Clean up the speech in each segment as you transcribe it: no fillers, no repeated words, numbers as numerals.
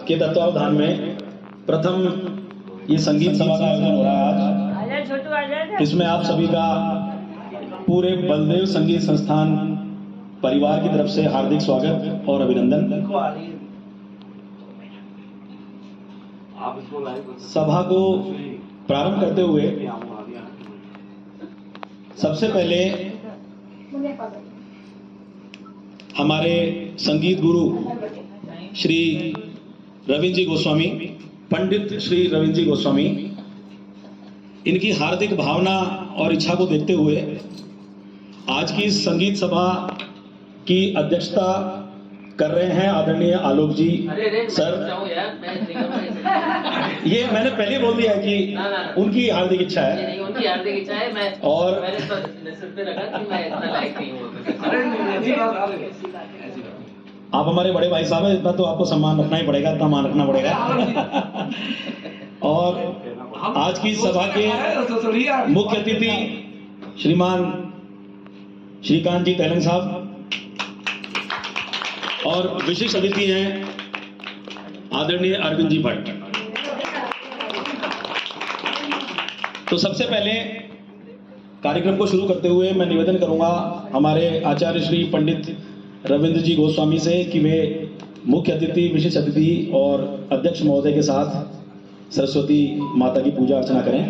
के तत्वावधान में प्रथम ये संगीत सभा का आयोजन हो रहा है आज। इसमें आप सभी का पूरे बलदेव संगीत संस्थान परिवार की तरफ से हार्दिक स्वागत और अभिनंदन। सभा को प्रारंभ करते हुए सबसे पहले हमारे संगीत गुरु श्री रविंद्र जी गोस्वामी, पंडित श्री रविंद्र जी गोस्वामी, इनकी हार्दिक भावना और इच्छा को देखते हुए आज की संगीत सभा की अध्यक्षता कर रहे हैं आदरणीय आलोक जी सर। ये मैंने पहले बोल दिया है कि उनकी हार्दिक इच्छा है, उनकी हार्दिक इच्छा है। मैं और मैंने तो सिर पे रखा कि मैं इतना लायक नहीं हूँ। आप हमारे बड़े भाई साहब हैं, इतना तो आपको सम्मान रखना ही पड़ेगा, इतना मान रखना पड़ेगा। और आज की सभा के मुख्य अतिथि श्रीमान श्रीकांत जी तेलंग साहब और विशिष्ट अतिथि हैं आदरणीय अरविंद जी भट्ट। तो सबसे पहले कार्यक्रम को शुरू करते हुए मैं निवेदन करूंगा हमारे आचार्य श्री पंडित रविंद्र जी गोस्वामी से कि वे मुख्य अतिथि, विशिष्ट अतिथि और अध्यक्ष महोदय के साथ सरस्वती माता की पूजा अर्चना करें।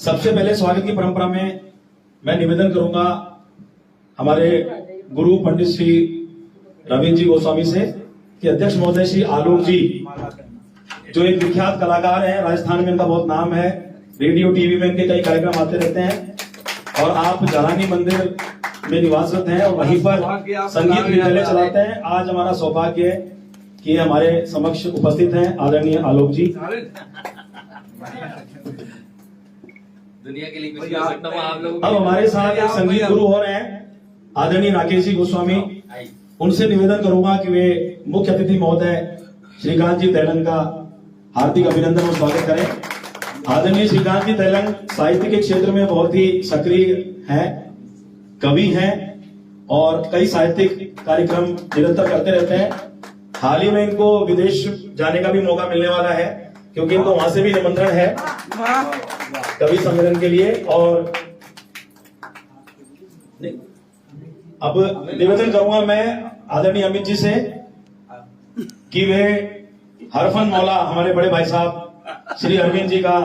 सबसे पहले स्वागत की परंपरा में मैं निवेदन करूंगा हमारे गुरु पंडित श्री रविंद्र जी गोस्वामी से कि अध्यक्ष महोदय श्री आलोक जी, जो एक विख्यात कलाकार हैं, राजस्थान में इनका बहुत नाम है, रेडियो टीवी में इनके कई कार्यक्रम आते रहते हैं और आप जालानी मंदिर में निवासरत हैं और वहीं पर संगीत विद्यालय चलाते हैं। आज हमारा सौभाग्य है कि हमारे समक्ष उपस्थित हैं आदरणीय आलोक जी। दुनिया के लिए कुछ कर सकता हूं आप लोगों। अब हमारे साथ एक संगीत गुरु हो रहे हैं आदरणीय राकेश जी गोस्वामी। उनसे निवेदन करूंगा कि वे मुख्य अतिथि महोदय श्रीकांत जी तेलंग का हार्दिक अभिनंदन और स्वागत करें। आदरणीय श्रीकांत जी तेलंग साहित्य के क्षेत्र में बहुत ही सक्रिय हैं, कवि हैं और कई साहित्यिक कार्यक्रम निरंतर करते रहते हैं। हाल ही में इनको विदेश जाने का भी मौका मिलने वाला है क्योंकि इनको वहां से भी निमंत्रण है कवि सम्मेलन के लिए। और अब निवेदन करूंगा मैं आदरणीय अमित जी से कि वे हरफन मौला हमारे बड़े भाई साहब श्री अरविंद जी का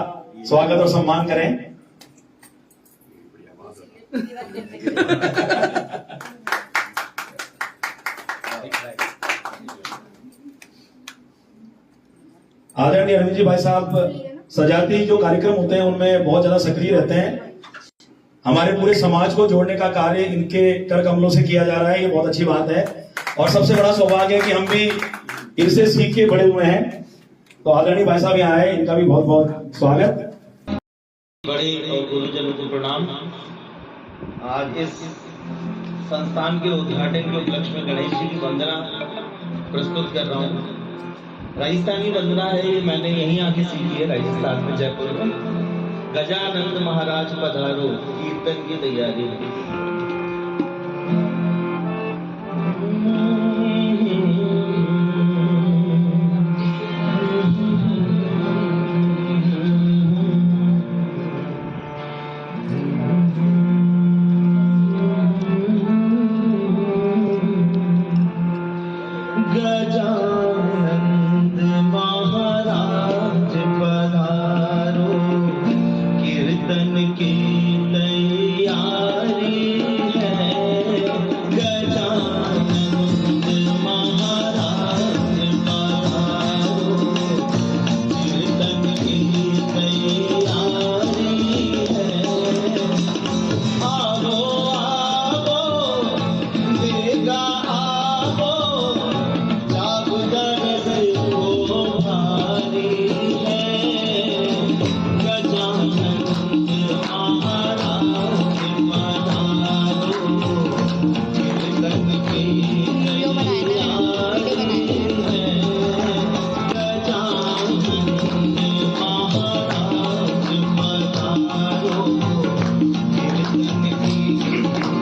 स्वागत और सम्मान करें। आदरणीय अरविंद जी भाई साहब सजाती जो कार्यक्रम होते हैं उनमें बहुत ज्यादा सक्रिय रहते हैं। हमारे पूरे समाज को जोड़ने का कार्य इनके कर कमलों से किया जा रहा है, ये बहुत अच्छी बात है और सबसे बड़ा सौभाग्य है कि हम भी इनसे सीख के बड़े हुए हैं। तो आदरणीय भाई साहब यहाँ आए, इनका भी बहुत बहुत स्वागत। बड़े और गुरुजनों को प्रणाम। आज इस संस्थान के उद्घाटन के उपलक्ष्य में गणेश जी की वंदना प्रस्तुत कर रहा हूँ। राजस्थानी वंदना है, ये मैंने यहीं आके सीखी है, राजस्थान में, जयपुर में। गजानंद महाराज पधारो, कीर्तन की तैयारी है। गजानंद महाराज पधारो, कीर्तन की तैयारी है। गजानंद महाराज पधारो, कीर्तन की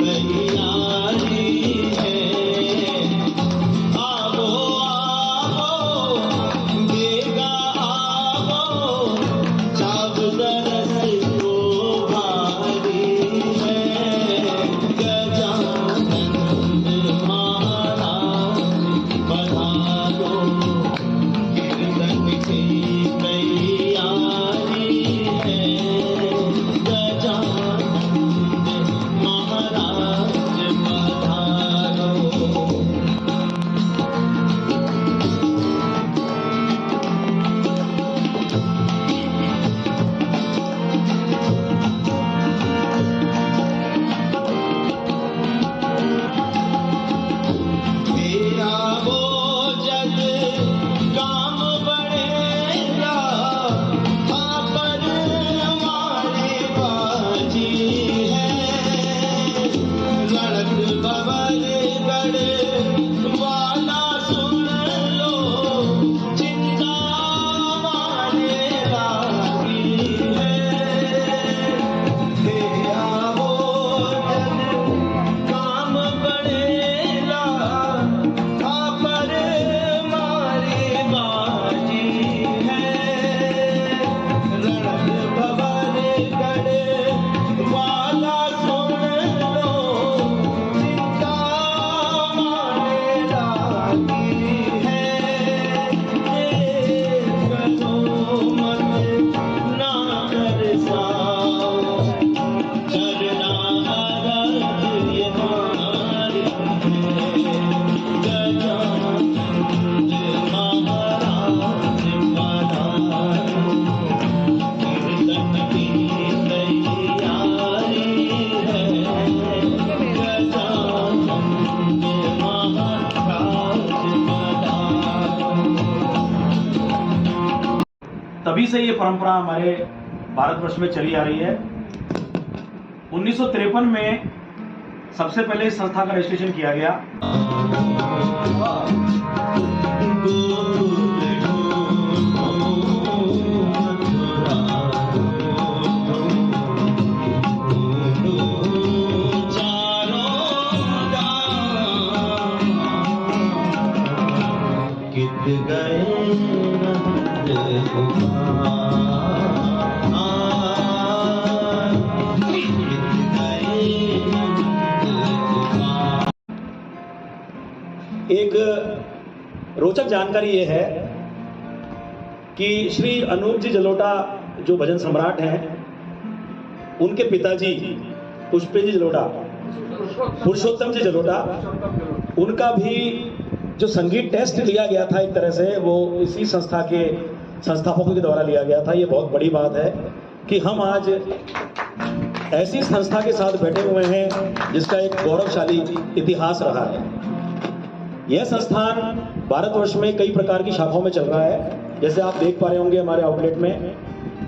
तैयारी है। आओ आओ देगा आओ, तभी से ये परंपरा हमारे भारतवर्ष में चली आ रही है। 1953 में सबसे पहले इस संस्था का रजिस्ट्रेशन किया गया। एक रोचक जानकारी ये है कि श्री अनूप जी जलोटा जो भजन सम्राट हैं, उनके पिताजी पुष्पेंद्र जलोटा, पुरुषोत्तम जी जलोटा, उनका भी जो संगीत टेस्ट लिया गया था एक तरह से वो इसी संस्था के संस्थापकों के द्वारा लिया गया था। ये बहुत बड़ी बात है कि हम आज ऐसी संस्था के साथ बैठे हुए हैं जिसका एक गौरवशाली इतिहास रहा है। यह संस्थान भारतवर्ष में कई प्रकार की शाखाओं में चल रहा है। जैसे आप देख पा रहे होंगे हमारे आउटलेट में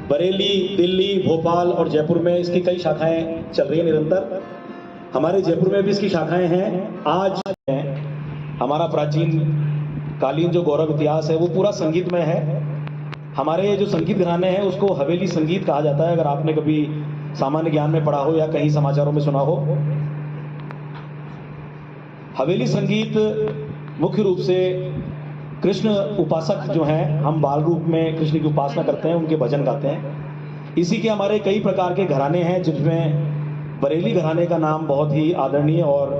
बरेली, दिल्ली, भोपाल और जयपुर में इसकी कई शाखाएं चल रही है निरंतर। हमारे जयपुर में भी इसकी शाखाएं हैं। आज हमारा प्राचीन कालीन जो गौरव इतिहास है वो पूरा संगीतमय है। हमारे जो संगीत घराने हैं उसको हवेली संगीत कहा जाता है, अगर आपने कभी सामान्य ज्ञान में पढ़ा हो या कहीं समाचारों में सुना हो। हवेली संगीत मुख्य रूप से कृष्ण उपासक जो हैं, हम बाल रूप में कृष्ण की उपासना करते हैं, उनके भजन गाते हैं। इसी के हमारे कई प्रकार के घराने हैं जिसमें बरेली घराने का नाम बहुत ही आदरणीय और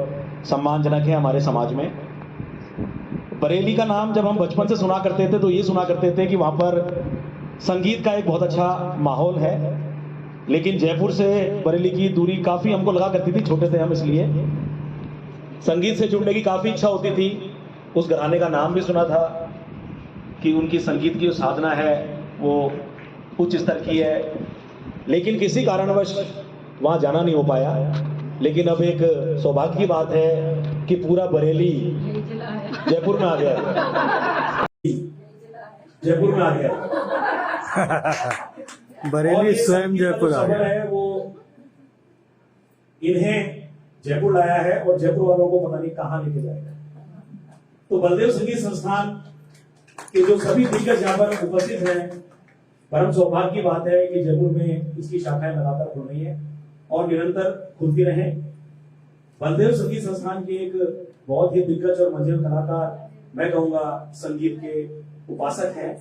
सम्मानजनक है हमारे समाज में। बरेली का नाम जब हम बचपन से सुना करते थे तो ये सुना करते थे कि वहाँ पर संगीत का एक बहुत अच्छा माहौल है, लेकिन जयपुर से बरेली की दूरी काफ़ी हमको लगा करती थी, छोटे थे हम, इसलिए संगीत से जुड़ने की काफ़ी इच्छा होती थी। उस घराने का नाम भी सुना था कि उनकी संगीत की जो साधना है वो उच्च स्तर की है, लेकिन किसी कारणवश वहाँ जाना नहीं हो पाया। लेकिन अब एक सौभाग्य की बात है कि पूरा बरेली जयपुर में आ गया, जयपुर में आ गया। बरेली स्वयं जयपुर आ गया है, वो इन्हें जयपुर लाया है और जयपुर वालों को पता नहीं कहां लेके जाएगा। तो बलदेव संगीत संस्थान के जो सभी दिग्गज यहाँ पर उपस्थित हैं, परम सौभाग्य की बात है कि जयपुर में इसकी शाखाएं लगातार खुल रही है और निरंतर खुलती रहे। बलदेव संगीत संस्थान के एक बहुत ही दिग्गज और मंजिल कलाकार, मैं कहूंगा संगीत के उपासक हैं।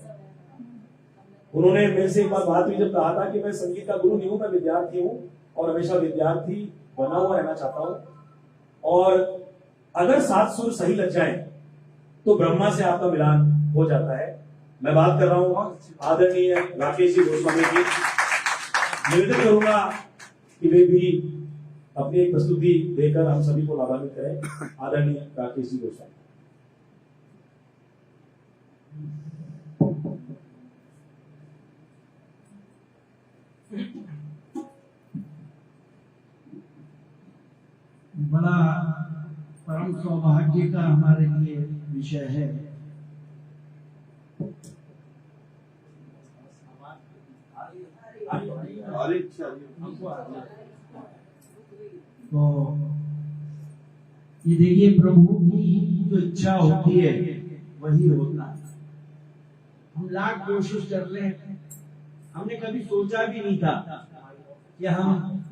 उन्होंने मेरे से एक बार बात हुई जब कहा था कि मैं संगीत का गुरु नहीं हूं, मैं विद्यार्थी हूं और हमेशा विद्यार्थी बना हुआ रहना चाहता हूं, और अगर सात सुर सही लग जाए तो ब्रह्मा से आपका मिलान हो जाता है। मैं बात कर रहा हूं आदरणीय राकेश जी गोस्वामी की। निवेदन करूंगा कि वे भी अपनी एक प्रस्तुति देकर हम सभी को लाभान्वित करें। आदरणीय राकेश जी गोस्वामी। बड़ा परम सौभाग्य का हमारे लिए विषय है। तो ये देखिए, प्रभु की जो इच्छा होती है वही होता है। हम लाख कोशिश कर रहे हैं, हमने कभी सोचा भी नहीं था कि हम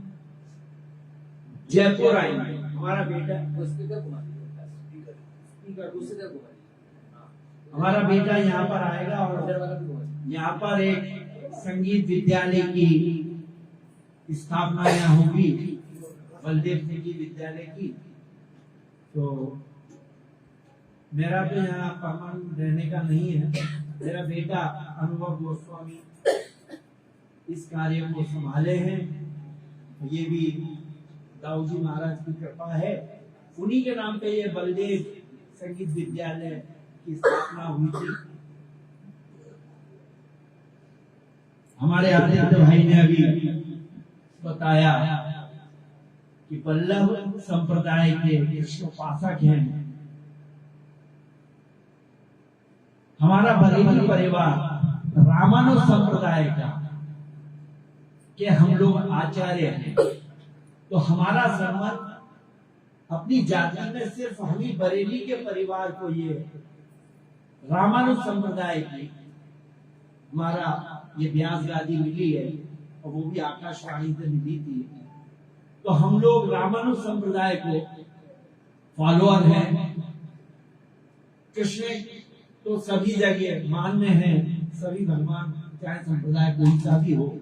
जयपुर आएंगे। हमारा बेटा हमारा बेटा यहाँ पर आएगा और यहाँ पर एक संगीत विद्यालय की स्थापना यहाँ होगी, बलदेव संगीत विद्यालय की। तो मेरा तो यहाँ परमानेंट रहने का नहीं है। मेरा बेटा अनुभव गोस्वामी इस कार्य को संभाले हैं। ये भी दाऊ जी महाराज की कृपा है। उन्हीं के नाम पे ये बलदेव संगीत विद्यालय की स्थापना हुई थी। हमारे आदित्य भाई ने अभी बताया कि वल्लभ संप्रदाय के कृष्ण उपासक हैं। हमारा बरेली परिवार रामानुज संप्रदाय का के हम लोग आचार्य हैं। तो हमारा संबंध अपनी जाति में सिर्फ हम ही बरेली के परिवार को ये रामानुज संप्रदाय की हमारा ये व्यास गादी मिली है, और वो भी आकाशवाणी से मिली थी। तो हम लोग रामानुज संप्रदाय को फॉलोअर हैं। कृष्ण तो सभी जगह मान्य है, सभी भगवान चाहे संप्रदाय कोई सा भी हो।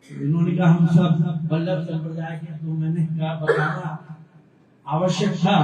इन्होंने कहा हम सब वल्लभ संप्रदाय के, तो मैंने कहा बताना आवश्यक था।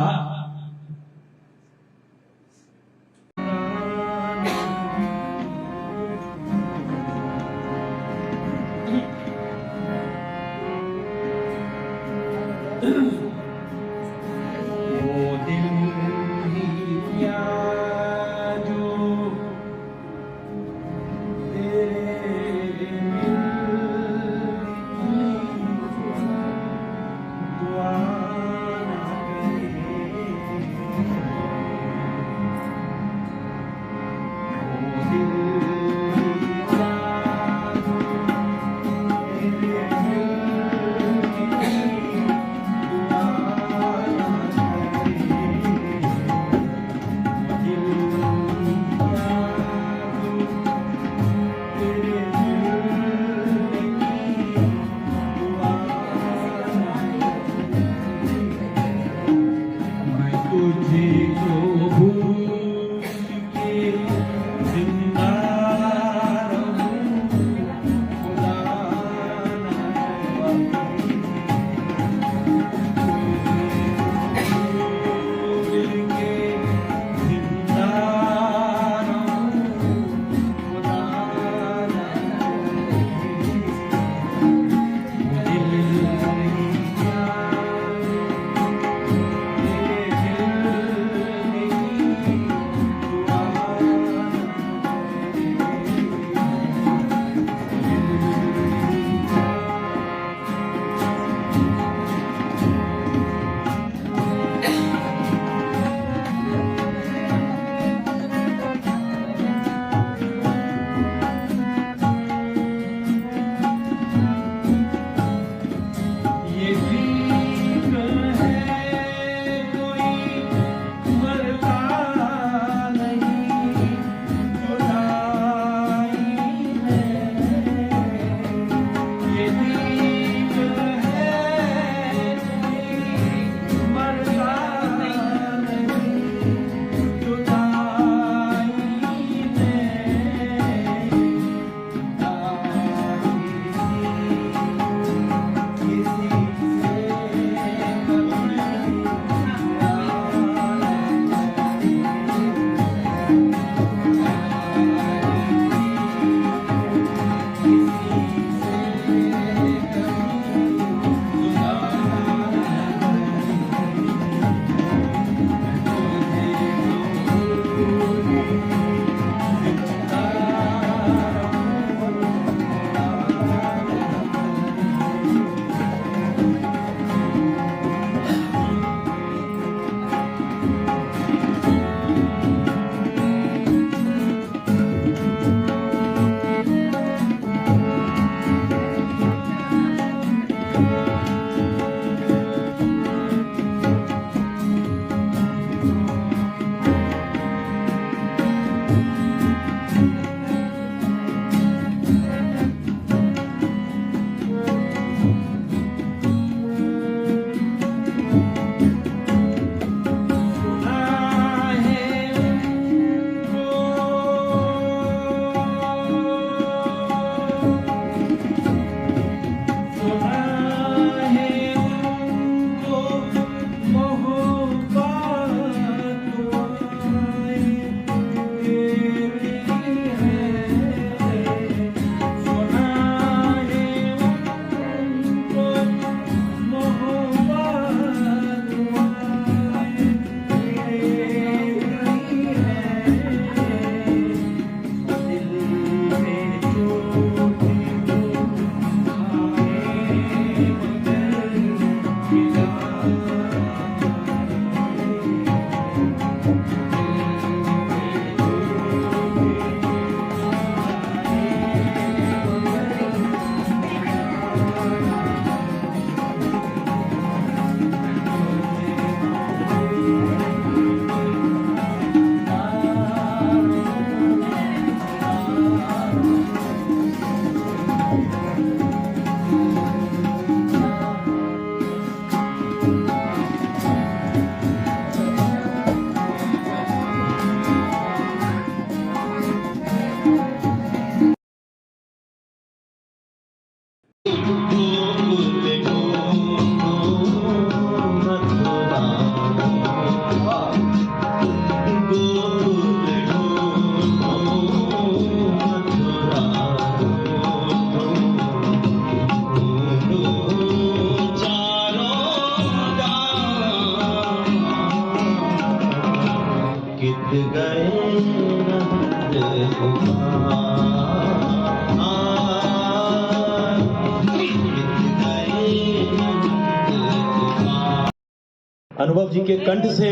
अनुभव जी के कंठ से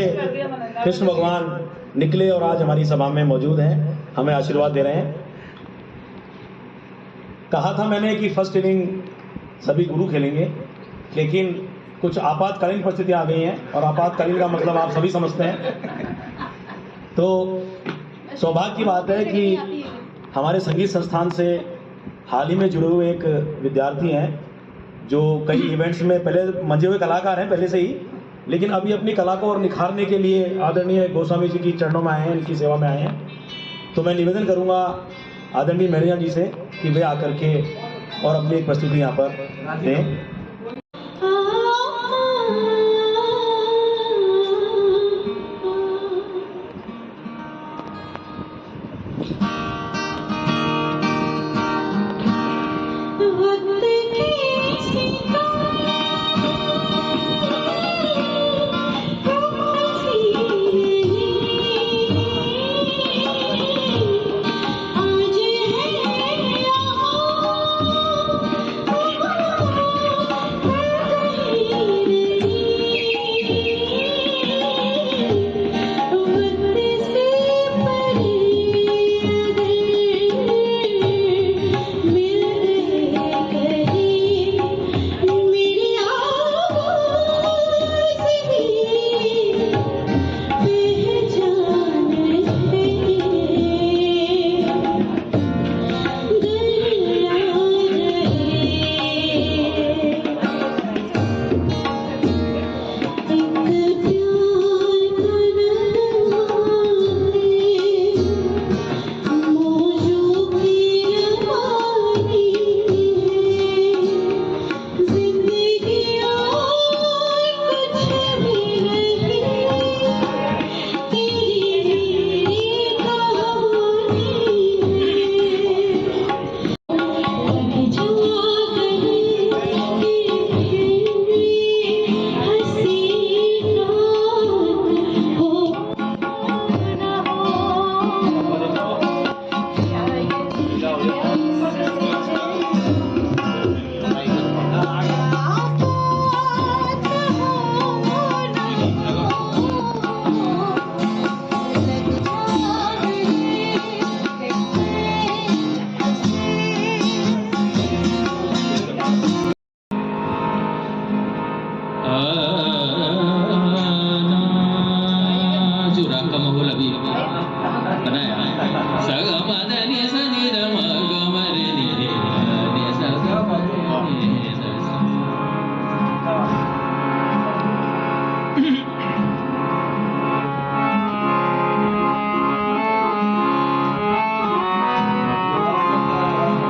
कृष्ण भगवान निकले और आज हमारी सभा में मौजूद हैं, हमें आशीर्वाद दे रहे हैं। कहा था मैंने कि फर्स्ट इनिंग सभी गुरु खेलेंगे, लेकिन कुछ आपातकालीन परिस्थितियां आ गई हैं और आपातकालीन का मतलब आप सभी समझते हैं। तो सौभाग्य की बात है कि हमारे संगीत संस्थान से हाल ही में जुड़े हुए एक विद्यार्थी हैं जो कई इवेंट्स में पहले मंजे हुए कलाकार हैं पहले से ही, लेकिन अभी अपनी कला को और निखारने के लिए आदरणीय गोस्वामी जी की चरणों में आए हैं, इनकी सेवा में आए हैं। तो मैं निवेदन करूंगा आदरणीय मेरिया जी से कि वे आकर के और अपनी एक प्रस्तुति यहाँ पर दें।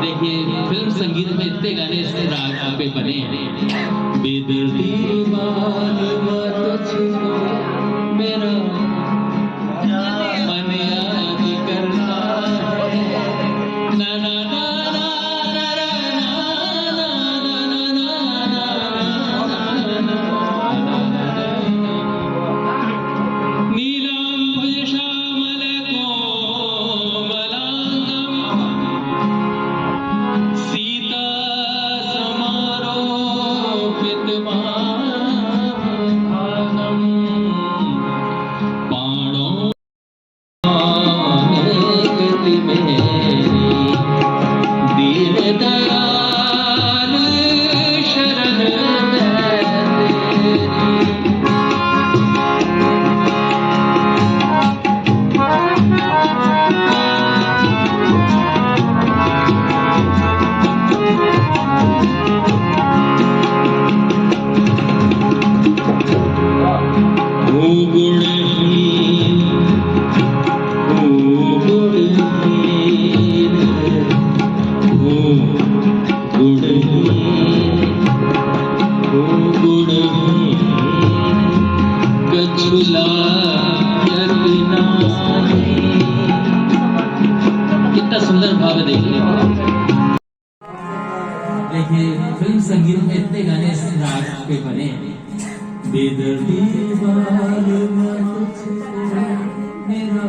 देखिए फिल्म संगीत में इतने गाने इस राग पे बने हैं। बेदर्दी मेरा मन याद करता है, ना ना ना ना ना नीलांबर श्यामल कोमलांगम सीता समारोपित भागम बाणों गति मेरी दीन दयाल शरण तेरी। कितना सुंदर भाव है देखने का। देखिए फिल्म संगीत में इतने गाने इस राग पे बने हैं। बेदर्दी वाल मेरा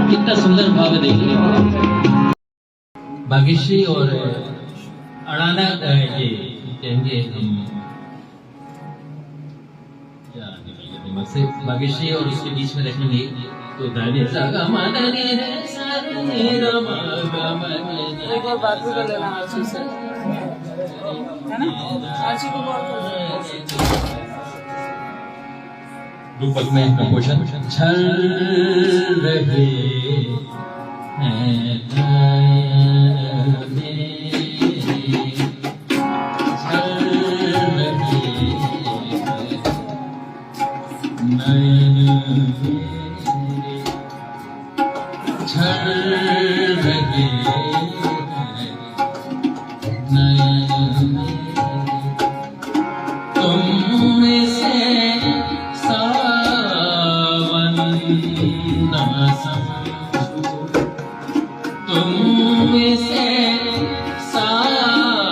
कितना सुंदर भाव है देखने को। भाग्यश्री और अड़ाना ये कहेंगे हम दिमाग से, भाग्यश्री और उसके बीच में रखेंगे तो दानी सागा मादानी रे सारे रमा गमने। एक और बात भी कर लेना आरसी से, है ना? आरसी को कॉल कर रूपक में कंपोजिशन छल रहे हैं नयन मेरे, छल रहे हैं नयन मेरे, छल रहे हैं नयन मेरे, तुम से सावन न समझो, तुम से सावन।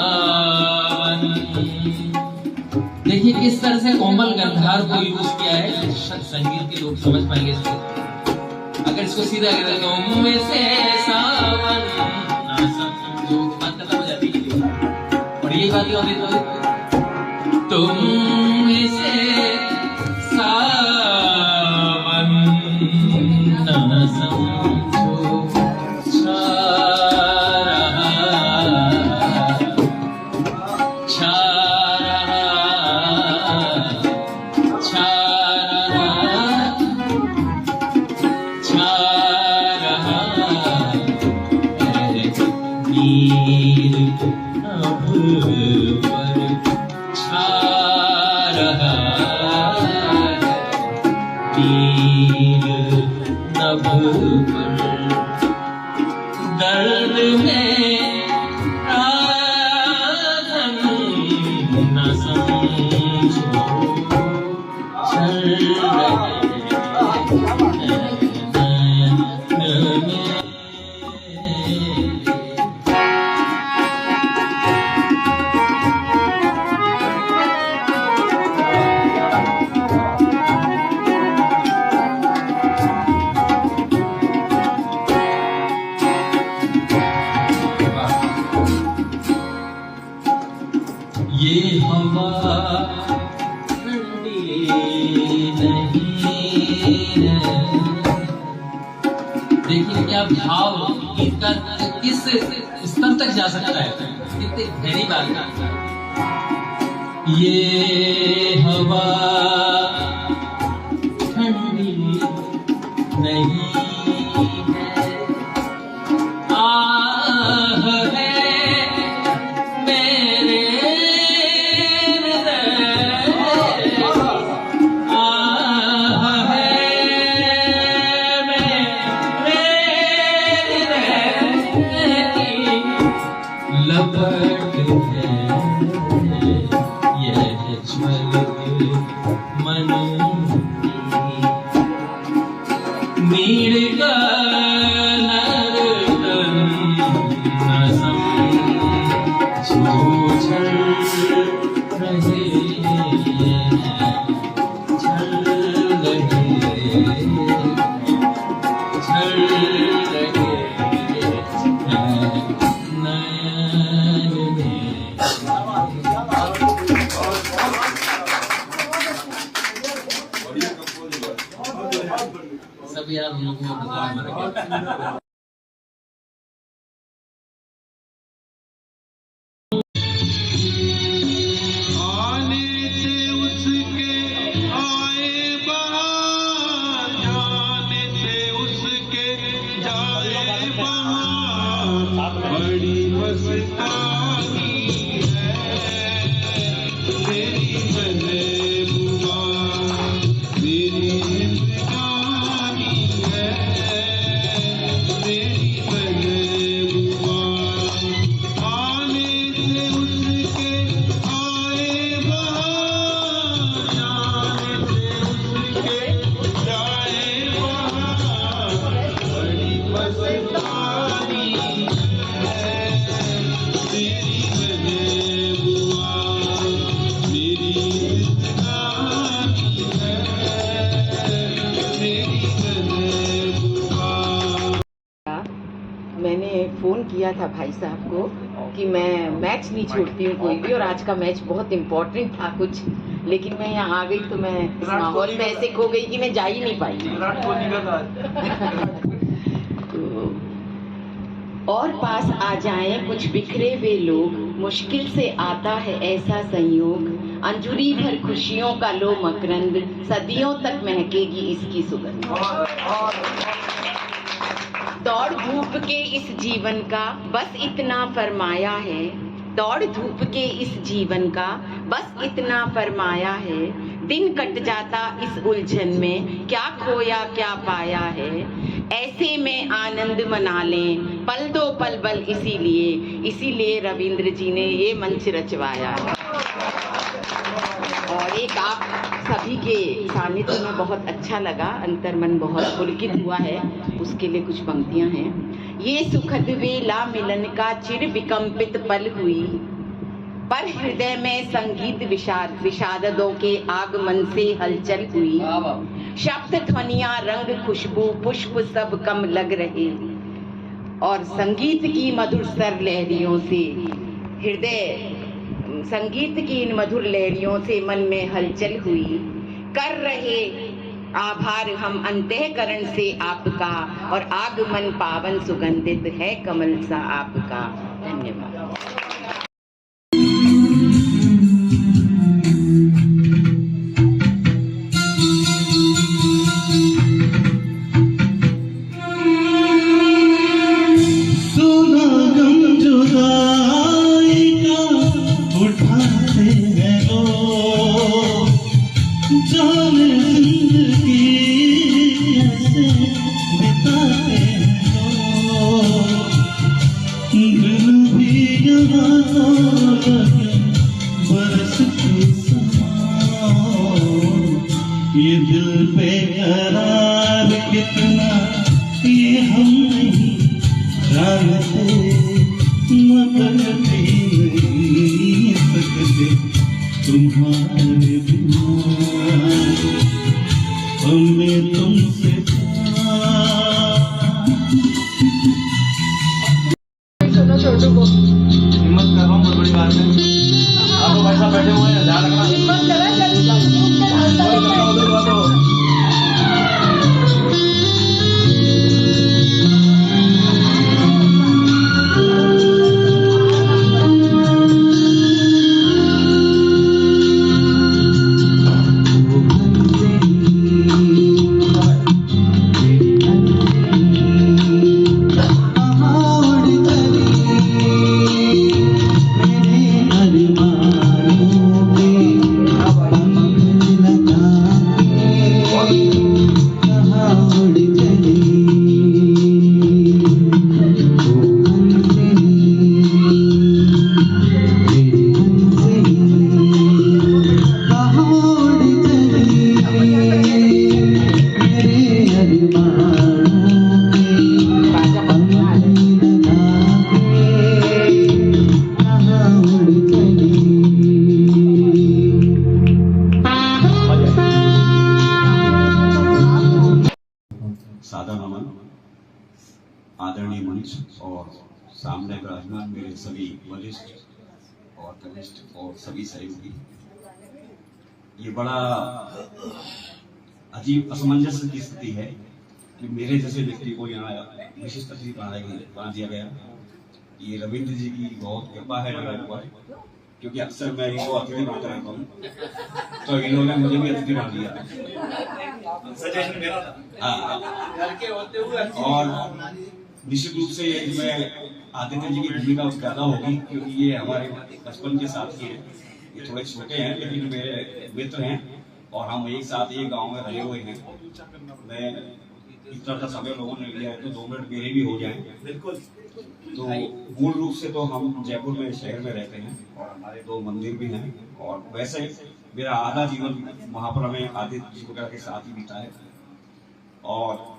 देखिए किस तरह से कोमल गंधार को यूज किया है, संगीत के लोग समझ पाएंगे इसको। अगर इसको सीधा कर तुम से सावन न समझो, बात खत्म हो जाती है। और यही बात होती है तुम से सावन न समझो, छा रहा नीर नभ पर छा रहा नीर नभ पर, दर्द में राधन न समझो, चल रहे नयन में। ये हवा ठंडी नहीं है। देखिए क्या भाव गीत का किस स्तर तक जा सकता है, कितनी गहरी बात है। ये हवा ठंडी नहीं है, आह है मेरे लपट है यह ज्वलित मन की, मीड़ का नर्तन न समझो, छल रहे हैं, छल रहे हैं, छल रहे हैं नयन में। सब यार हम लोगों को था भाई साहब को कि मैं मैच नहीं छोड़ती हूँ कोई भी, और आज का मैच बहुत इम्पोर्टेंट था कुछ, लेकिन मैं यहाँ आ गई तो मैं इस माहौल में ऐसे खो गई कि मैं जा ही नहीं पाई। तो और पास आ जाएं कुछ बिखरे हुए लोग, मुश्किल से आता है ऐसा संयोग, अंजुरी भर खुशियों का लो मकरंद, सदियों तक महकेगी इसकी सुगंध। दौड़ धूप के इस जीवन का बस इतना फरमाया है, दौड़ धूप के इस जीवन का बस इतना फरमाया है, दिन कट जाता इस उलझन में, क्या खोया क्या पाया है, ऐसे में आनंद मना लें पल दो पल बल, इसीलिए रविंद्र जी ने ये मंच रचवाया है। और एक आप सभी के सानिध्य में बहुत अच्छा लगा, अंतर मन बहुत पुलकित हुआ है, उसके लिए कुछ पंक्तियां हैं। ये सुखद वेला मिलन का चिर विकंपित पल हुई, पर हृदय में संगीत विषादों के आगमन से हलचल हुई, शब्द ध्वनियां रंग खुशबू पुष्प सब कम लग रहे, और संगीत की मधुर स्वर लहरियों से संगीत की इन मधुर लहरियों से मन में हलचल हुई, कर रहे आभार हम अंतःकरण से आपका, और आगमन पावन सुगंधित है कमल सा आपका। धन्यवाद। ये दिल पे करार कितना ये हम नहीं जानते, मगर भी नहीं सकते तुम्हारे बिना, हमें तुमसे छोटू को हिम्मत कर रहा हूँ, बड़ी बात है। आप लोग भाई साहब बैठे हुए हैं, ध्यान रखना। हिम्मत करा सादा नमन, आदरणीय मंच और सामने विराजमान मेरे सभी वरिष्ठ और कनिष्ठ और सभी सहयोगी, ये बड़ा अजीब असमंजस की स्थिति है कि मेरे जैसे व्यक्ति को यहाँ विशिष्ट अतिथि बना दिया गया। ये रविंद्र जी की बहुत कृपा है मेरे ऊपर, क्योंकि अक्सर मैं इनको अतिथि बनाता रहता हूँ, तो इन्होंने मुझे भी अतिथि बना दिया। सजेशन मेरा था। और निश्चित रूप से मैं आदित्य जी की भूमिका ज्यादा होगी, क्योंकि ये हमारे बचपन के साथी हैं। ये थोड़े छोटे हैं लेकिन मेरे मित्र हैं, और हम एक साथ एक गांव में रहे हुए हैं। मैं इतना सा समय लोगों ने लिया है तो 2 मिनट मेरे भी हो जाएं। बिल्कुल। तो मूल रूप से तो हम जयपुर में शहर में रहते हैं, और हमारे 2 मंदिर भी हैं, और वैसे मेरा आधा जीवन महापुरा में आदित्य जी वगैरह के साथ ही बीता है। और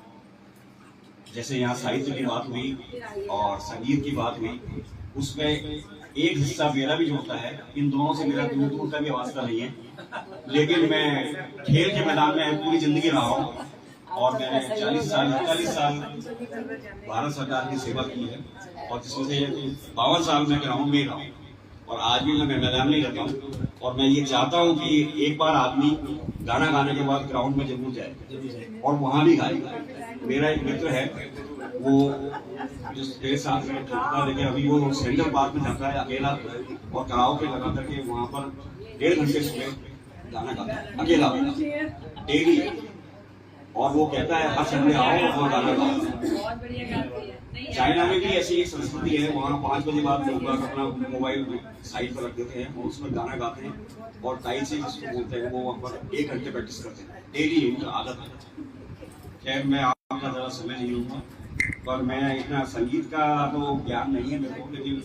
जैसे यहाँ साहित्य की बात हुई और संगीत की बात हुई, उसमें एक हिस्सा मेरा भी जुड़ता है। इन दोनों से मेरा दूर दूर का भी वास्ता नहीं है, लेकिन मैं खेल के मैदान में पूरी जिंदगी रहा हूँ, और मैंने 40 साल भारत सरकार की सेवा की है, और जिसमें से 52 साल मैं ग्राउंड में रहा हूँ, और आज भी मैं मैदान में रहता हूँ। और मैं ये चाहता हूँ कि एक बार आदमी गाना गाने के बाद ग्राउंड में जरूर जाए और वहाँ भी गाए। मेरा एक मित्र है, वो जो मेरे साथ था, लेकिन अभी वो सेंट्रल पार्क में जाता है अकेला, और कराओके लगा करके वहाँ पर 1.5 घंटे सुबह गाना गाता है अकेला डेली। और वो कहता है हर संडे आओ और गाना गाओ। चाइना में भी ऐसी एक संस्कृति है, वहाँ 5 बजे बाद लोग अपना मोबाइल साइड पर रख देते हैं और उसमें गाना गाते हैं, और ताई से जिसको बोलते हैं वो वहाँ पर 1 घंटे प्रैक्टिस करते हैं डेली, उनका आदत है। खैर मैं आपका ज़्यादा समय नहीं लूँगा, पर मैं इतना संगीत का तो ज्ञान नहीं है मेरे को, लेकिन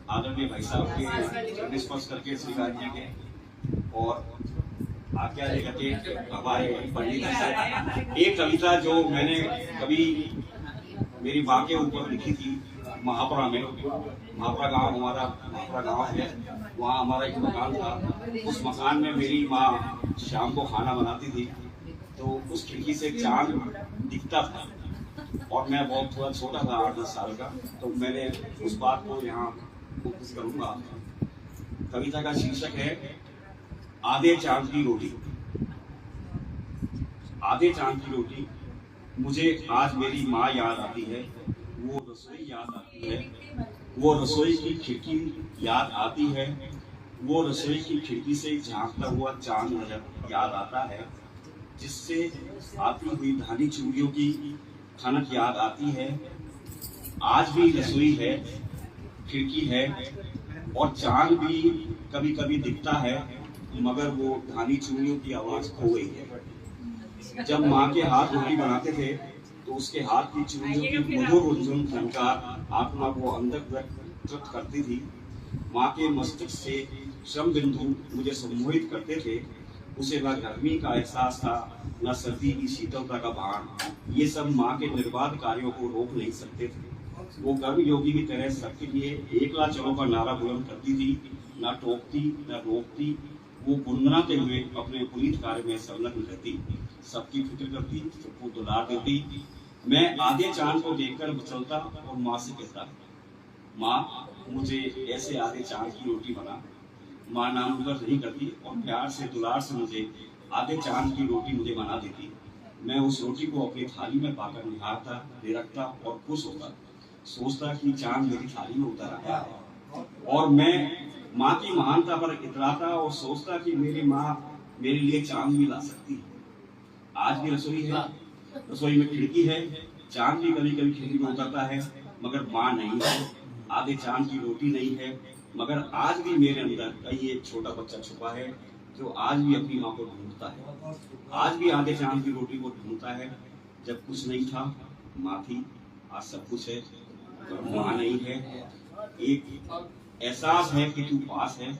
आदरणीय भाई साहब के स्पर्श करके स्वीकार किए गए, और आज्ञा लेकर के हमारे पंडित से एक कविता जो मैंने कभी मेरी माँ के ऊपर लिखी थी महापुरा में। महापुरा गांव महापुरा गांव है, वहाँ हमारा एक मकान था। उस मकान में मेरी माँ शाम को खाना बनाती थी, तो उस खिड़की से चांद दिखता था, और मैं बहुत थोड़ा छोटा था, 8-10 साल का, तो मैंने उस बात को यहाँ फोकस करूँगा। कविता का शीर्षक है आधे चांद की रोटी। आधे चांद की रोटी, मुझे आज मेरी माँ याद आती है, वो रसोई याद आती है, वो रसोई की खिड़की याद आती है, वो रसोई की खिड़की से झांकता हुआ चांद नजर याद आता है, जिससे आती हुई धानी चूड़ियों की खनक याद आती है। आज भी रसोई है, खिड़की है, और चांद भी कभी कभी दिखता है, मगर वो धानी चूड़ियों की आवाज खो गई है। जब माँ के हाथ रोटी बनाते थे तो उसके हाथ की चूड़ियों की मधुर झंकार आत्मा को अंदर व्यक्त करती थी। माँ के मस्तिष्क से श्रम बिंदु मुझे सम्मोहित करते थे। उसे न गर्मी का एहसास था, न सर्दी की शीतलता का भान। ये सब माँ के निर्बाध कार्यों को रोक नहीं सकते थे। वो कर्म योगी की तरह सबके लिए एकला चलो का नारा बुलंद करती थी, न टोकती न रोकती। वो गुनगुनाते हुए अपने पुनीत कार्य में संलग्न रहती, सबकी फिक्र करती, सबको दुलार देती। मैं आधे चांद को देखकर मचलता और माँ से कहता, माँ मुझे ऐसे आधे चांद की रोटी बना। माँ नामुमकिन नहीं करती और प्यार से दुलार से मुझे आधे चांद की रोटी मुझे बना देती। मैं उस रोटी को अपनी थाली में पाकर निहारता, निरखता और खुश होता, सोचता कि चांद मेरी थाली में उतर आया है। और मैं माँ की महानता पर इतराता और सोचता कि मेरी माँ मेरे लिए चांद भी ला सकती है। आज भी रसोई है, रसोई में खिड़की है, चांद भी कभी कभी खिड़की में उतरता है, मगर माँ नहीं है। आधे चांद की रोटी नहीं है, मगर आज भी मेरे अंदर कहीं एक छोटा बच्चा छुपा है जो आज भी अपनी माँ को ढूंढता है। आज भी आधे चांद की रोटी को ढूंढता है। जब कुछ नहीं था माँ थी, आज सब कुछ है पर माँ नहीं है। एक एहसास है कि तू पास है,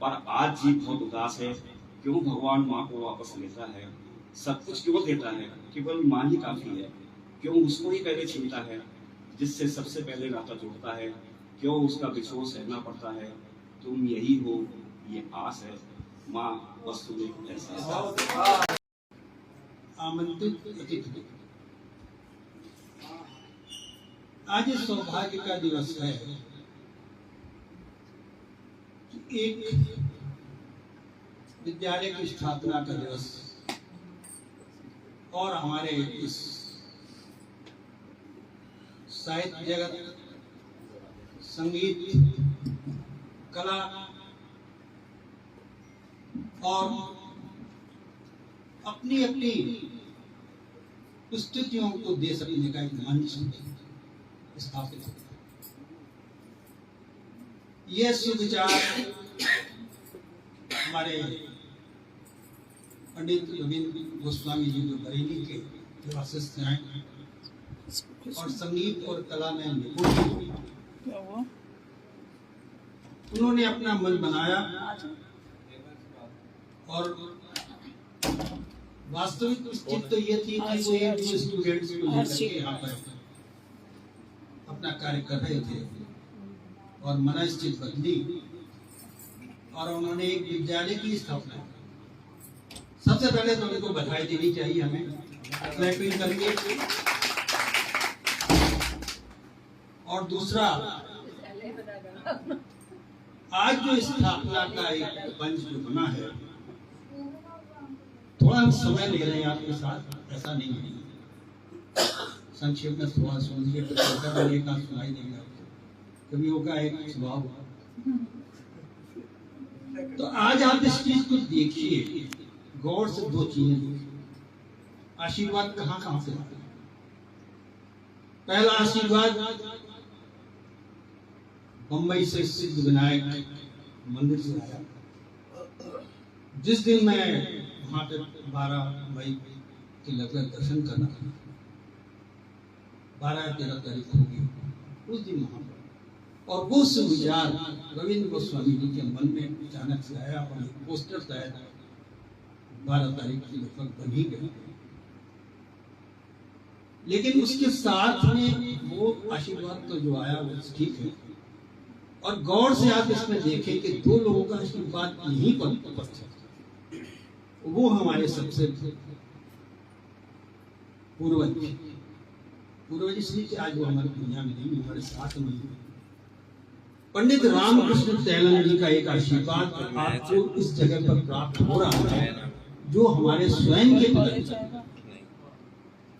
पर आज जी बहुत उदास है। क्यों भगवान माँ को वापस लेता है? सब कुछ क्यों देता है? केवल माँ ही काफी है। क्यों उसको ही पहले छीनता है जिससे सबसे पहले नाता जोड़ता है? क्यों उसका बिछोह सहना पड़ता है? तुम यही हो ये आस है माँ, बस तुम्हें एहसास। आमंत्रित अतिथि, आज इस सौभाग्य का दिवस है। एक विद्यालय की स्थापना का दिवस और हमारे इस साहित्य जगत, संगीत, कला और अपनी अपनी स्थितियों को दे सकने का एक मंच स्थापित है। यह सुविचार हमारे पंडित रविंद्र गोस्वामी जी जो बरेली के वशिष्ठ हैं और संगीत और कला में निपुण, उन्होंने अपना मन बनाया और वास्तविक स्थिति तो ये थी कि वो एक दो स्टूडेंट्स को लेकर के यहाँ पर अपना कार्य कर रहे थे और मनस्थिति बदली और उन्होंने एक विद्यालय की स्थापना की। सबसे पहले तो उनको बधाई देनी चाहिए हमें क्लैपिंग करके। और दूसरा, आज जो स्थापना का एक मंच जो बना है, थोड़ा हम समय ले रहे हैं आपके साथ, ऐसा नहीं है, संक्षेप में थोड़ा सुन लीजिए, तो सुनाई देगा आपको, कवियों का एक स्वभाव। तो आज आप इस चीज को देखिए गौर से, दो चीजें, आशीर्वाद कहाँ कहाँ से आते हैं। पहला आशीर्वाद मुंबई से सिद्ध विनायक मंदिर से आया। जिस दिन मैं वहां पे 12 मई के लगभग दर्शन करना था, 12-13 तारीख होगी उस दिन वहां पर, और वो विचार रविंद्र गोस्वामी जी के मन में अचानक से आया और पोस्टर शायद 12 तारीख की लगभग बन ही गया। लेकिन उसके साथ में वो आशीर्वाद तो जो आया वो ठीक है, और गौर से आप इसमें देखें कि दो लोगों का आशीर्वाद यहीं पर उपस्थित, वो हमारे सबसे पूर्वज इसलिए कि आज वो हमारी दुनिया में नहीं, हमारे साथ में। पंडित रामकृष्ण तैलन जी का एक आशीर्वाद आपको इस जगह पर प्राप्त हो रहा है, जो हमारे स्वयं के पद,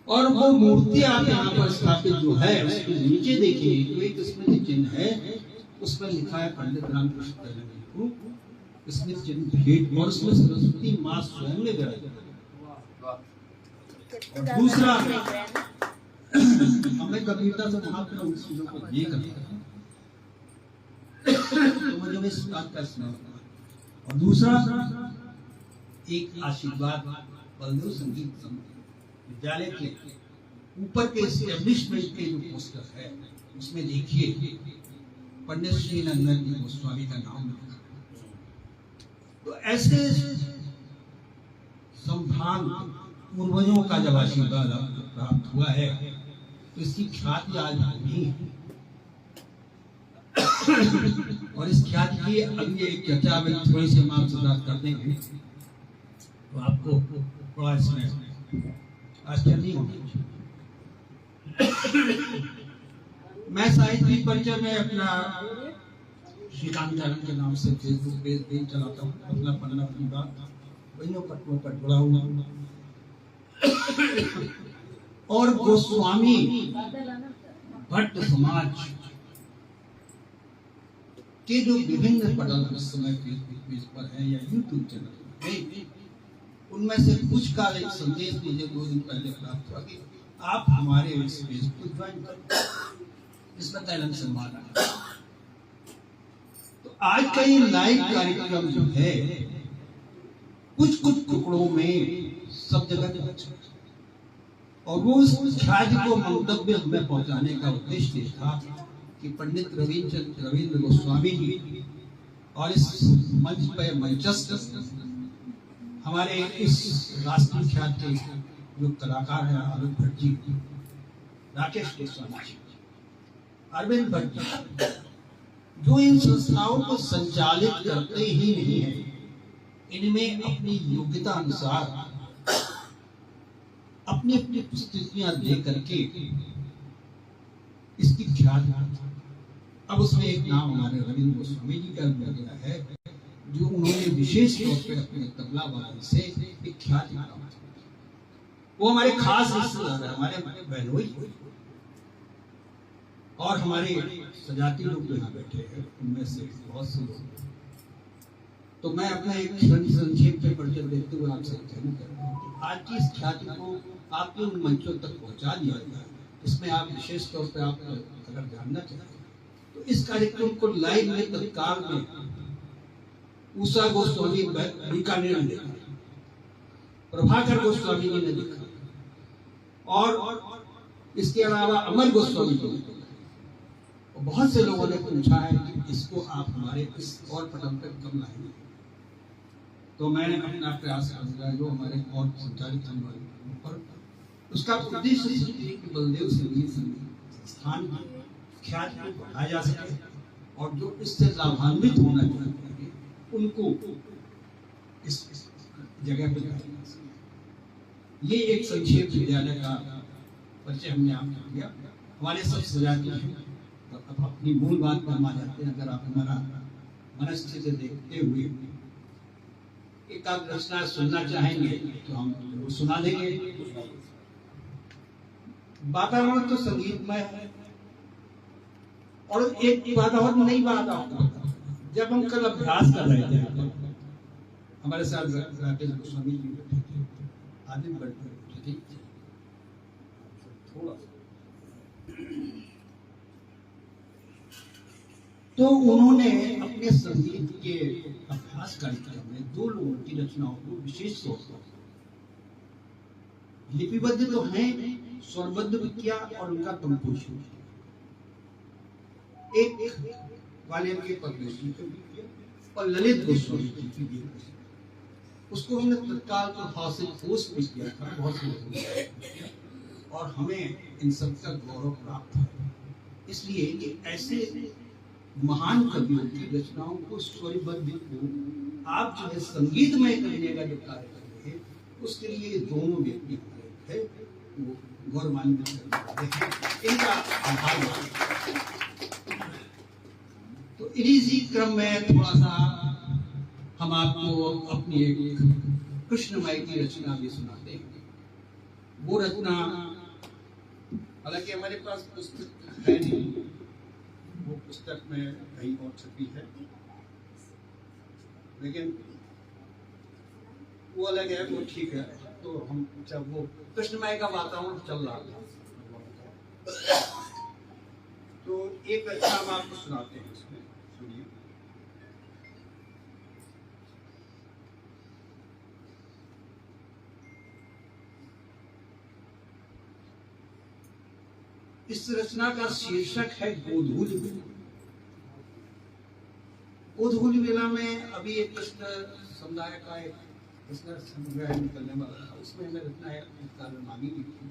और वो मूर्ति आप यहाँ पर स्थापित जो है उसके नीचे देखिए जो एक स्मृति चिन्ह है, उसमें लिखा है पंडित रामकृष्ण तैलन जी को स्मृति चिन्ह भेंट, और उसमें सरस्वती माँ स्वयं ने विराजित। दूसरा, हमें गंभीरता से वहां पर उन चीजों को देख रहे हैं, तो मुझे इस बात का स्मरण हुआ। और दूसरा, एक आशीर्वाद बलदेव संगीत विद्यालय के ऊपर के एस्टेब्लिशमेंट के जो पोस्टर है, उसमें देखिए पंडित श्री नंदन जी गोस्वामी का नाम लिखा। तो ऐसे संभान पूर्वजों का जब आशीर्वाद प्राप्त हुआ है, तो इसकी ख्याति आज नहीं है। और इस ख्याति की अभी एक चर्चा में थोड़ी सी हम आपसे बात कर देंगे, तो आपको थोड़ा इसमें आश्चर्य नहीं होगा। मैं साहित्य परिचय में अपना श्रीकांत चारण के नाम से फेसबुक पेज चलाता हूँ, अपना पन्ना अपनी बात वही पटलों पर जुड़ा हुआ। और गोस्वामी भट्ट समाज के जो विभिन्न पटल उस समय फेसबुक पेज पर है या यूट्यूब चैनल है, उनमें से कुछ का एक संदेश मुझे 2 दिन पहले प्राप्त हुआ कि आप हमारे इस पेज को ज्वाइन करें, इसमें तैलन सम्मान है। तो आज का ये लाइव कार्यक्रम जो है, कुछ टुकड़ों में सब जगह, और वो उस ख्याति को मंतव्य हमें पहुंचाने का उद्देश्य था कि पंडित रविंद्र गोस्वामी जी और इस मंच पर मंचस्थ हमारे इस राष्ट्रीय ख्यात के जो कलाकार हैं, अरविंद भट्ट जी, राकेश गोस्वामी जी, अरविंद भट्ट जी, जो इन संस्थाओं को संचालित करते ही नहीं है, इनमें अपनी योग्यता अनुसार अपनी अपनी प्रस्तुतियां दे करके इसकी ख्याति, अब उसमें एक नाम हमारे रविंद्र गोस्वामी जी का दिया गया है, जो उन्होंने विशेष तौर पर अपने तबला वादन से एक ख्याति प्राप्त की। वो हमारे खास रिश्तेदार है, हमारे बहनोई, और हमारे सजाती लोग जो यहाँ बैठे हैं उनमें से बहुत से लोग। तो मैं अपना एक संक्षेप में परिचय देते हुए आपसे कहना चाहता हूँ कि आज की इस ख्याति को आपके उन मंचों तक पहुंचा दिया गया, इसमें आप विशेष तौर पर आप अगर जानना चाहते हैं तो इस कार्यक्रम को लाइव में तत्काल में उषा गोस्वामी बीकानेर ने देखा, प्रभाकर गोस्वामी जी ने देखा, और इसके अलावा अमर गोस्वामी जी ने देखा। बहुत से लोगों ने पूछा है कि इसको आप हमारे इस और पटल पर कब लाएंगे, तो मैंने अपना प्रयास करूंगा जो हमारे और संचालित होने वाले पर उसका उद्देश्य कि बलदेव संगीत संस्थान की ख्याति को बढ़ाया जा सके, और जो इससे लाभान्वित होना चाहते हैं उनको इस जगह पर लाया जा सके। ये एक संक्षेप विद्यालय का परिचय हमने आपको दिया। हमारे सब सजाती हैं, तो अब अपनी मूल बात पर हम आ जाते हैं। अगर आप हमारा मनस्थिति देखते हुए एक आध रचना सुनना चाहेंगे तो हम जरूर सुना देंगे। वातावरण तो संगीतमय है, और एक वातावरण नई बात आपको बताऊं। जब हम कल अभ्यास कर रहे थे, हमारे साथ राकेश गोस्वामी जी बैठे थे, आदित्य बैठे थे, थोड़ा तो उन्होंने अपने संगीत के अभ्यास कार्यक्रम में 2 लोगों की रचनाओं को विशेष तौर पर लिपिबद्ध तो हैं, स्वरबद्ध भी किया और उनका कंपोजिशन एक ग्वालियर के परमेश जी को भी किया और ललित गोस्वामी जी की भी उसको हमने तत्काल तो हासिल पोस्ट भी किया था, बहुत से और हमें इन सब का गौरव प्राप्त है। इसलिए कि ऐसे महान कवियों की रचनाओं को स्वरबद्ध को आप जो है संगीतमय करने का जो कार्य कर रहे हैं, उसके लिए दोनों व्यक्ति है वो गौरवान्वित करने वाले हैं, इनका आभार। तो इसी क्रम में थोड़ा सा हम आपको अपनी एक कृष्णमय की रचना भी सुनाते हैं। वो रचना हालांकि हमारे पास पुस्तक है नहीं, वो पुस्तक में कहीं और छपी है, लेकिन वो अलग है, वो ठीक है। तो हम जब वो कृष्णमय का वातावरण चल रहा था, तो एक रचना हम आपको सुनाते हैं। इसमें सुनिए। इस रचना का शीर्षक है गोधूली मेला। गोधूली मेला में अभी एक कृष्ण समुदाय का एक कृष्ण संग्रह निकलने वाला था, उसमें मैं रचना एक मांगी भी थी।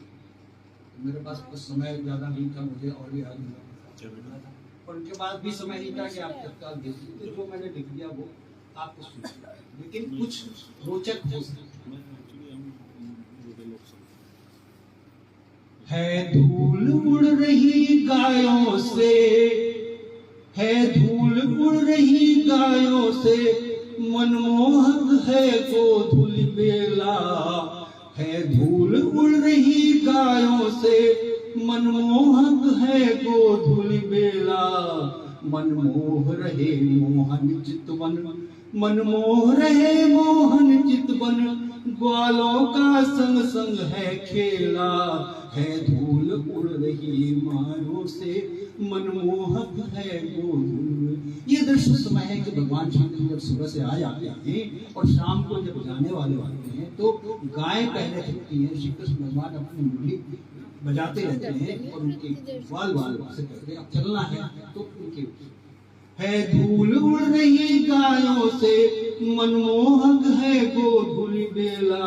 तो मेरे पास कुछ समय ज्यादा नहीं था, मुझे और भी याद नहीं, और उनके पास भी समय नहीं था कि आप तत्काल दे सकते। जो मैंने लिख दिया वो आपको सुन दिया, लेकिन कुछ रोचक हो सकता है। धूल उड़ रही गायों से, है धूल उड़ रही गायों से, मनमोहक है गोधूली बेला। है धूल उड़ रही गायों से, मनमोहक है गोधूली बेला। मनमोह रहे मोहन चितवन, मनमोह रहे मोहन चितवन, ग्वालों का संग संग है खेला। है धूल उड़ रही मारों से, मनमोहक है गोधूली। ये दृश्य उस समय है कि भगवान श्री कृष्ण जब सुबह से आ जाते हैं और शाम को जब जाने वाले होते हैं, तो गाय पहले चलती है। श्री कृष्ण भगवान अपनी मुरली बजाते रहते हैं और उनके वाल से कहते हैं अब चलना है, तो उनके है धूल उड़ रही गायों से, मनमोहक है गोधूली बेला।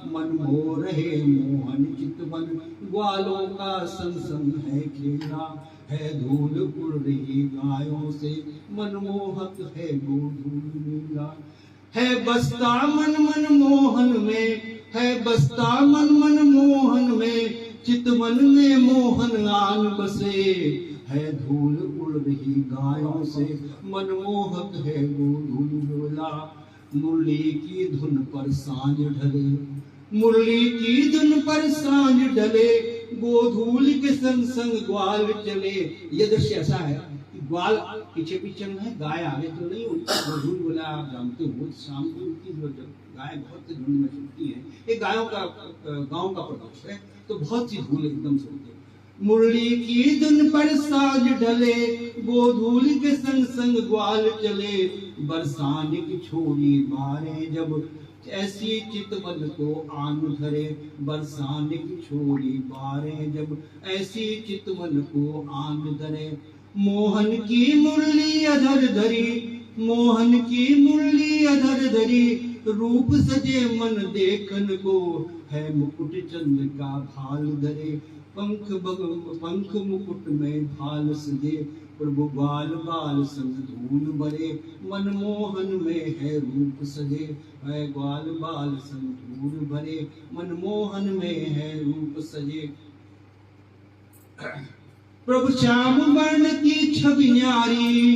मनमोह रहे मोहन चितवन, ग्वालों का संग संग है खेला। है धूल उड़ रही गायों से, मनमोहक है गोधूली बेला। है बसता मन मन मोहन में, है बसता मन मन मोहन में, चितवन में मोहन आन बसे। है धूल उड़ रही गायों से, मनमोहक है गोधूली बेला। मुरली की धुन पर सांझ ढले, मुरली की धुन पर सांझ ढले, गोधूली के संग संग ग्वाल चले। ये दृश्य ऐसा है कि ग्वाल पीछे पीछे है, गाय आगे तो नहीं। गोधूली बोला आप जानते हो, शाम को उनकी गाय बहुत से झुंड में छूटती है। एक गायों का गांव का प्रदेश है, तो बहुत सी धूल एकदम से होती है। मुरली की धुन पर साज ढले, गोधूली के संग संग ग्वाल चले। बरसाने की छोड़ी बारे जब, ऐसी चितवन को आन धरे। बरसाने की छोड़ी बारे जब, ऐसी चितवन को आन धरे। मोहन की मुरली अधर धरी, मोहन की मुरली अधर धरी, रूप सजे मन देखन को। है मुकुट चंद्र का भाल धरे, पंख मुकुट में भाल सजे। प्रभु बाल बाल संग धूल भरे, मनमोहन में है रूप सजे। है ग्वाल बाल संग धूल भरे, मनमोहन में है रूप सजे। प्रभु श्याम वर्ण की छवि न्यारी,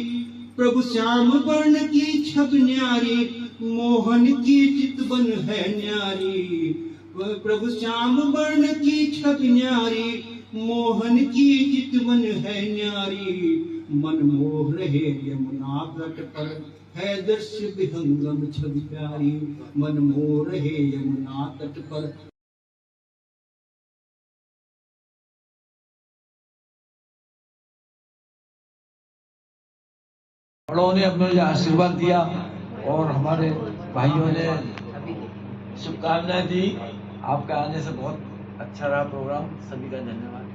प्रभु श्याम वर्ण की छवि न्यारी, मोहन की चितवन है न्यारी। प्रभु श्याम वर्ण की छवि न्यारी, मोहन की चितवन है न्यारी। मन मोह रहे यमुना तट पर, है दृश्य विहंगम छवि प्यारी। मन मोह रहे यमुना तट पर। बड़ों ने अपने लिए आशीर्वाद दिया और हमारे भाइयों ने शुभकामनाएं दी। आपका आने से बहुत अच्छा रहा प्रोग्राम। सभी का धन्यवाद।